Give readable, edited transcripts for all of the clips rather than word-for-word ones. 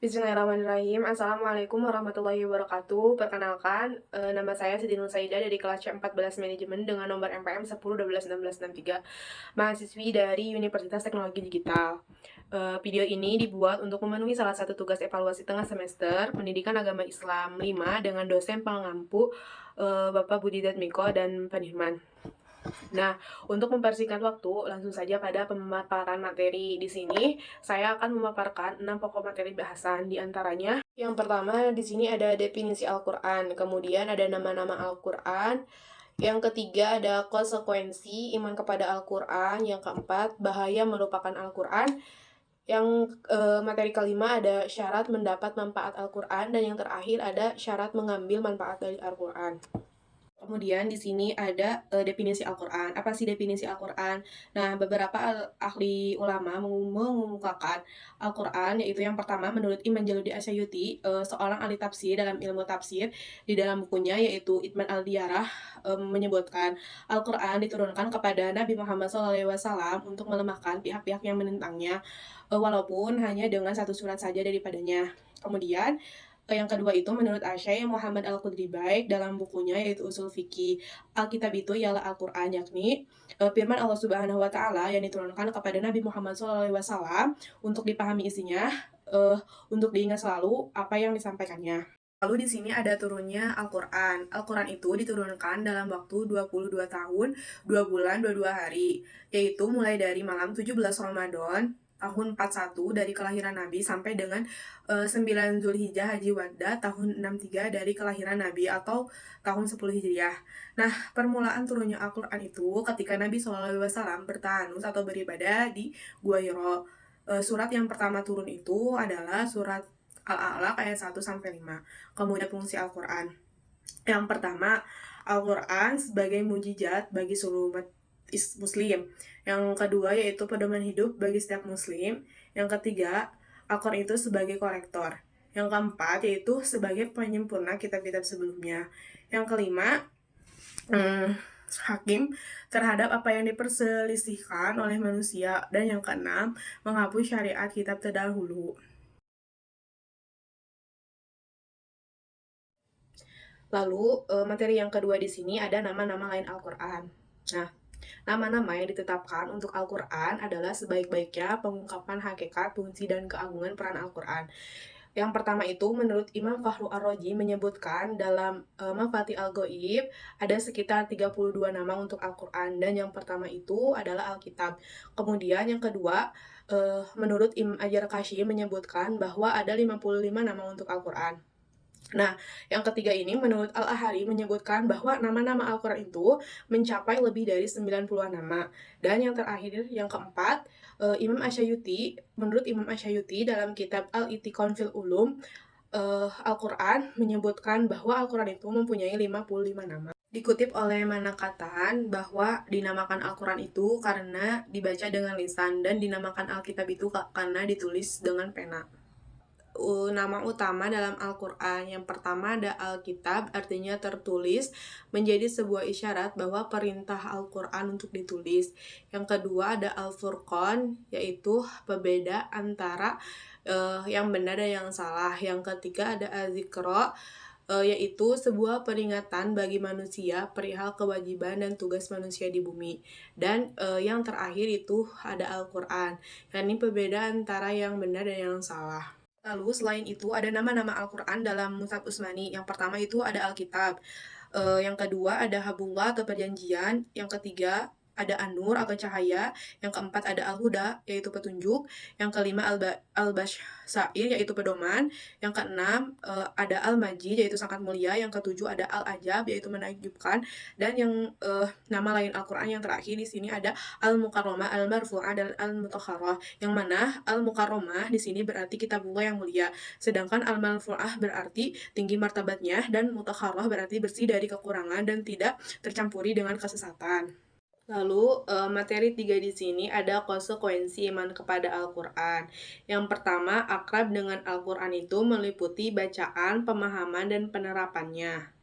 Bismillahirrahmanirrahim. Assalamualaikum warahmatullahi wabarakatuh. Perkenalkan, nama saya Siti Nur Saida dari kelas C14 Manajemen dengan nomor MPM 10 12 16 63, mahasiswi dari Universitas Teknologi Digital. Video ini dibuat untuk memenuhi salah satu tugas evaluasi tengah semester Pendidikan Agama Islam 5 dengan dosen pengampu Bapak Budi Miko dan Pak Dirman. Nah, untuk mempersingkat waktu, langsung saja pada pemaparan materi. Di sini, saya akan memaparkan 6 pokok materi bahasan. Di antaranya, yang pertama, di sini ada definisi Al-Quran. Kemudian ada nama-nama Al-Quran. Yang ketiga, ada konsekuensi iman kepada Al-Quran. Yang keempat, bahaya melupakan Al-Quran. Yang materi kelima ada syarat mendapat manfaat Al-Quran. Dan yang terakhir ada syarat mengambil manfaat dari Al-Quran. Kemudian di sini ada definisi Al-Quran. Apa sih definisi Al-Quran? Nah, beberapa ahli ulama mengemukakan Al-Quran, yaitu yang pertama menurut Imam Jaludi Asyayuti, seorang ahli tafsir dalam ilmu tafsir, di dalam bukunya yaitu Itman Al-Diyarah, menyebutkan Al-Quran diturunkan kepada Nabi Muhammad SAW untuk melemahkan pihak-pihak yang menentangnya, walaupun hanya dengan satu surat saja daripadanya. Kemudian, yang kedua itu menurut Asy Muhammad Al-Qudri baik dalam bukunya yaitu Usul Fikih. Alkitab itu ialah Al-Qur'an, yakni firman Allah Subhanahu wa taala yang diturunkan kepada Nabi Muhammad SAW untuk dipahami isinya, untuk diingat selalu apa yang disampaikannya. Lalu di sini ada turunnya Al-Quran. Al-Quran itu diturunkan dalam waktu 22 tahun, 2 bulan, 22 hari, yaitu mulai dari malam 17 Ramadan tahun 41 dari kelahiran Nabi sampai dengan 9 Zulhijjah Haji Wada tahun 63 dari kelahiran Nabi atau tahun 10 Hijriah. Nah, permulaan turunnya Al-Quran itu ketika Nabi SAW bertanus atau beribadah di Gua Hiro. Surat yang pertama turun itu adalah surat Al-A'la ayat 1-5. Kemudian fungsi Al-Quran. Yang pertama, Al-Quran sebagai mujizat bagi seluruh umat Muslim. Yang kedua yaitu pedoman hidup bagi setiap Muslim. Yang ketiga, Al-Quran itu sebagai korektor. Yang keempat yaitu sebagai penyempurna kitab-kitab sebelumnya. Yang kelima, hakim terhadap apa yang diperselisihkan oleh manusia. Dan yang keenam, menghapus syariat kitab terdahulu. Lalu, materi yang kedua di sini ada nama-nama lain Al-Quran. Nah, nama-nama yang ditetapkan untuk Al-Quran adalah sebaik-baiknya pengungkapan hakikat, fungsi, dan keagungan peran Al-Quran. Yang pertama itu, menurut Imam Fahru Ar-Razi menyebutkan dalam Mafatih Al-Ghaib ada sekitar 32 nama untuk Al-Quran, dan yang pertama itu adalah Alkitab. Kemudian yang kedua, menurut Imam Ajar-Kashi menyebutkan bahwa ada 55 nama untuk Al-Quran. Nah, yang ketiga ini menurut Al-Ahari menyebutkan bahwa nama-nama Al-Quran itu mencapai lebih dari 90-an nama. Dan yang terakhir, yang keempat, menurut Imam Asyayuti dalam kitab Al-Itiqan fil Ulum, Al-Quran menyebutkan bahwa Al-Quran itu mempunyai 55 nama. Dikutip oleh Manakatan bahwa dinamakan Al-Quran itu karena dibaca dengan lisan dan dinamakan Alkitab itu karena ditulis dengan pena. Nama utama dalam Al-Quran. Yang pertama ada Alkitab, artinya tertulis, menjadi sebuah isyarat bahwa perintah Al-Quran untuk ditulis. Yang kedua ada Al-Furqan, yaitu pembeda antara yang benar dan yang salah. Yang ketiga ada Az-Zikra, yaitu sebuah peringatan bagi manusia perihal kewajiban dan tugas manusia di bumi. Dan yang terakhir itu ada Al-Quran, yakni pembeda antara yang benar dan yang salah. Lalu selain itu ada nama-nama Al-Quran dalam Mushaf Utsmani. Yang pertama itu ada Alkitab. Yang kedua ada Habullah atau perjanjian. Yang ketiga ada An-Nur atau cahaya. Yang keempat ada Al-Huda yaitu petunjuk. Yang kelima Al-Basyair yaitu pedoman. Yang keenam ada Al-Majid yaitu sangat mulia. Yang ketujuh ada Al-Ajab yaitu menakjubkan. Dan yang nama lain Al-Quran yang terakhir di sini ada Al-Mukarramah, Al-Marfu'ah, dan Al-Mutahharah. Yang mana Al-Mukarramah di sini berarti kitabullah yang mulia, sedangkan Al-Marfu'ah berarti tinggi martabatnya, dan Mutahharah berarti bersih dari kekurangan dan tidak tercampuri dengan kesesatan. Lalu, materi 3 di sini ada konsekuensi iman kepada Al-Quran. Yang pertama, akrab dengan Al-Quran itu meliputi bacaan, pemahaman, dan penerapannya.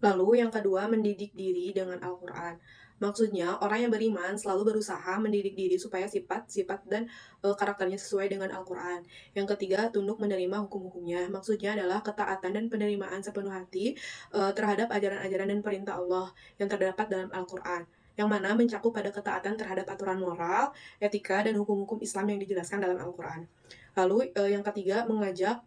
Lalu yang kedua, mendidik diri dengan Al-Quran. Maksudnya, orang yang beriman selalu berusaha mendidik diri supaya sifat-sifat dan karakternya sesuai dengan Al-Quran. Yang ketiga, tunduk menerima hukum-hukumnya. Maksudnya adalah ketaatan dan penerimaan sepenuh hati terhadap ajaran-ajaran dan perintah Allah yang terdapat dalam Al-Quran. Yang mana mencakup pada ketaatan terhadap aturan moral, etika, dan hukum-hukum Islam yang dijelaskan dalam Al-Quran. Lalu yang ketiga, mengajak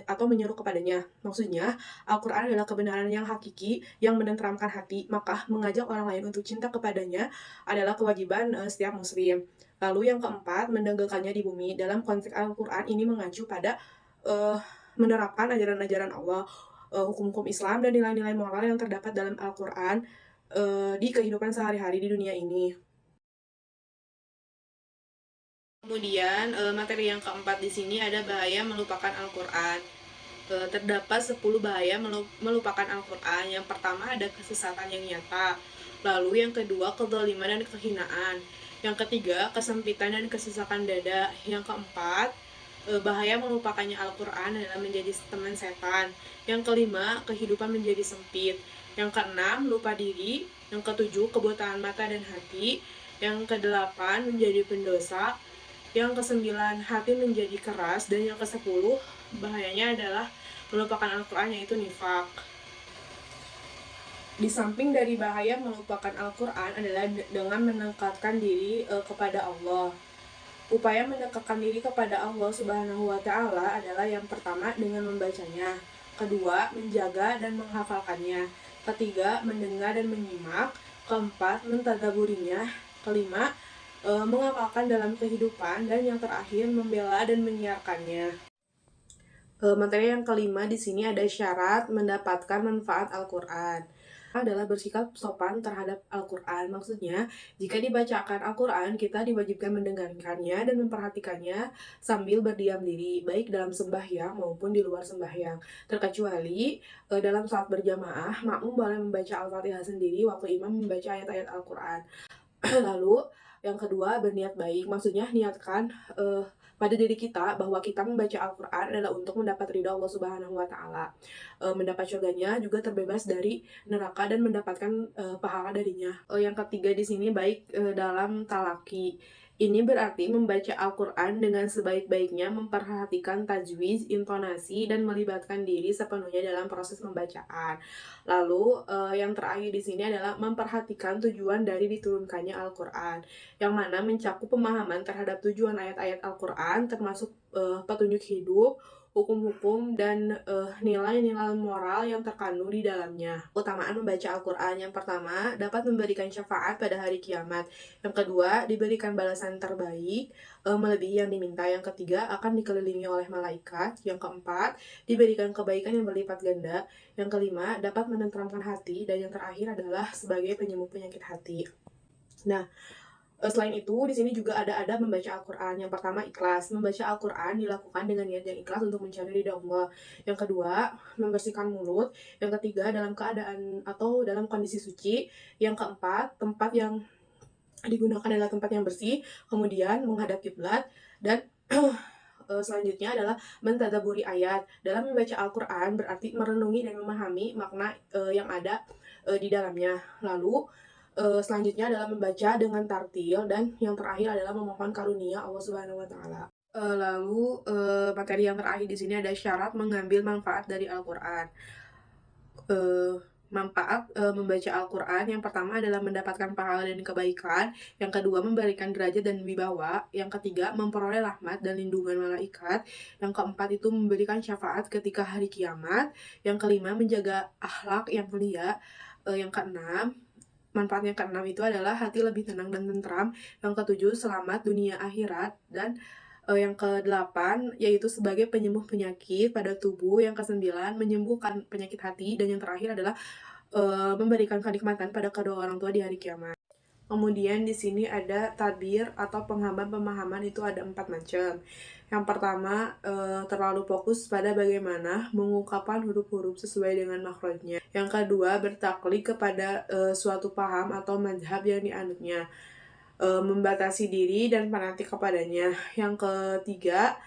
atau menyuruh kepadanya. Maksudnya, Al-Quran adalah kebenaran yang hakiki yang menenteramkan hati, maka mengajak orang lain untuk cinta kepadanya adalah kewajiban setiap muslim. Lalu yang keempat, mendenggelkannya di bumi. Dalam konteks Al-Quran ini mengacu pada menerapkan ajaran-ajaran Allah, hukum-hukum Islam, dan nilai-nilai moral yang terdapat dalam Al-Quran di kehidupan sehari-hari di dunia ini. Kemudian materi yang keempat di sini ada bahaya melupakan Al-Quran. Terdapat 10 bahaya melupakan Al-Quran. Yang pertama ada kesesatan yang nyata. Lalu yang kedua kezaliman dan kehinaan. Yang ketiga kesempitan dan kesesakan dada. Yang keempat bahaya melupakannya Al-Quran adalah menjadi teman setan. Yang kelima kehidupan menjadi sempit. Yang keenam lupa diri. Yang ketujuh kebutaan mata dan hati. Yang kedelapan menjadi pendosa. Yang kesembilan, hati menjadi keras. Dan yang ke-10, bahayanya adalah melupakan Al-Quran, yaitu nifak. Di samping dari bahaya melupakan Al-Quran adalah dengan mendekatkan diri kepada Allah. Upaya mendekatkan diri kepada Allah Subhanahu wa Ta'ala adalah yang pertama dengan membacanya, kedua menjaga dan menghafalkannya, ketiga mendengar dan menyimak, keempat mentadaburinya, kelima mengamalkan dalam kehidupan, dan yang terakhir membela dan menyiarkannya. Materi yang kelima di sini ada syarat mendapatkan manfaat Al-Quran. Adalah bersikap sopan terhadap Al-Quran. Maksudnya, jika dibacakan Al-Quran, kita diwajibkan mendengarkannya dan memperhatikannya sambil berdiam diri, baik dalam sembahyang maupun di luar sembahyang. Terkecuali dalam saat berjamaah, makmum boleh membaca Al-Fatihah sendiri waktu imam membaca ayat-ayat Al-Quran. Lalu yang kedua berniat baik, maksudnya niatkan pada diri kita bahwa kita membaca Al-Quran adalah untuk mendapat ridha Allah Subhanahu wa Ta'ala, mendapat surganya, juga terbebas dari neraka dan mendapatkan pahala darinya. Yang ketiga di sini baik dalam talaki. Ini berarti membaca Al-Quran dengan sebaik-baiknya, memperhatikan tajwid, intonasi, dan melibatkan diri sepenuhnya dalam proses pembacaan. Lalu yang terakhir di sini adalah memperhatikan tujuan dari diturunkannya Al-Quran, yang mana mencakup pemahaman terhadap tujuan ayat-ayat Al-Quran, termasuk petunjuk hidup, hukum-hukum, dan nilai-nilai moral yang terkandung di dalamnya. Keutamaan membaca Al-Quran: yang pertama, dapat memberikan syafaat pada hari kiamat. Yang kedua, diberikan balasan terbaik melebihi yang diminta. Yang ketiga, akan dikelilingi oleh malaikat. Yang keempat, diberikan kebaikan yang berlipat ganda. Yang kelima, dapat menenteramkan hati. Dan yang terakhir adalah sebagai penyembuh penyakit hati. Nah, selain itu, di sini juga ada adab membaca Al-Quran. Yang pertama, ikhlas. Membaca Al-Quran dilakukan dengan niat yang ikhlas untuk mencari ridha Allah. Yang kedua, membersihkan mulut. Yang ketiga, dalam keadaan atau dalam kondisi suci. Yang keempat, tempat yang digunakan adalah tempat yang bersih. Kemudian, menghadap kiblat. Dan selanjutnya adalah mentadaburi ayat. Dalam membaca Al-Quran berarti merenungi dan memahami makna yang ada di dalamnya. Lalu selanjutnya adalah membaca dengan tartil, dan yang terakhir adalah memohon karunia Allah Subhanahu wa Ta'ala. Lalu materi yang terakhir di sini ada syarat mengambil manfaat dari Al-Quran. Manfaat membaca Al-Quran: yang pertama adalah mendapatkan pahala dan kebaikan. Yang kedua, memberikan derajat dan wibawa. Yang ketiga, memperoleh rahmat dan lindungan malaikat. Yang keempat itu memberikan syafaat ketika hari kiamat. Yang kelima, menjaga akhlak yang mulia. Yang keenam, manfaat yang keenam itu adalah hati lebih tenang dan tentram. Yang ketujuh, selamat dunia akhirat. Dan yang kedelapan yaitu sebagai penyembuh penyakit pada tubuh. Yang kesembilan, menyembuhkan penyakit hati. Dan yang terakhir adalah memberikan kenikmatan pada kedua orang tua di hari kiamat. Kemudian di sini ada tabir atau penghambat pemahaman, itu ada 4 macam. Yang pertama, terlalu fokus pada bagaimana mengungkapkan huruf-huruf sesuai dengan makhrajnya. Yang kedua, bertaklid kepada suatu paham atau mazhab yang dianutnya, membatasi diri dan fanatik kepadanya. Yang ketiga,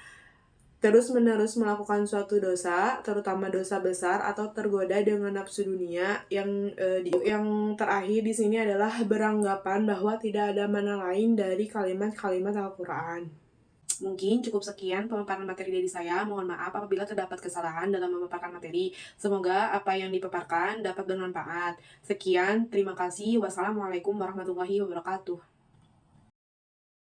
terus-menerus melakukan suatu dosa, terutama dosa besar atau tergoda dengan nafsu dunia. Yang terakhir di sini adalah beranggapan bahwa tidak ada mana lain dari kalimat-kalimat Al-Qur'an. Mungkin cukup sekian pemaparan materi dari saya. Mohon maaf apabila terdapat kesalahan dalam memaparkan materi. Semoga apa yang dipaparkan dapat bermanfaat. Sekian, terima kasih. Wassalamualaikum warahmatullahi wabarakatuh.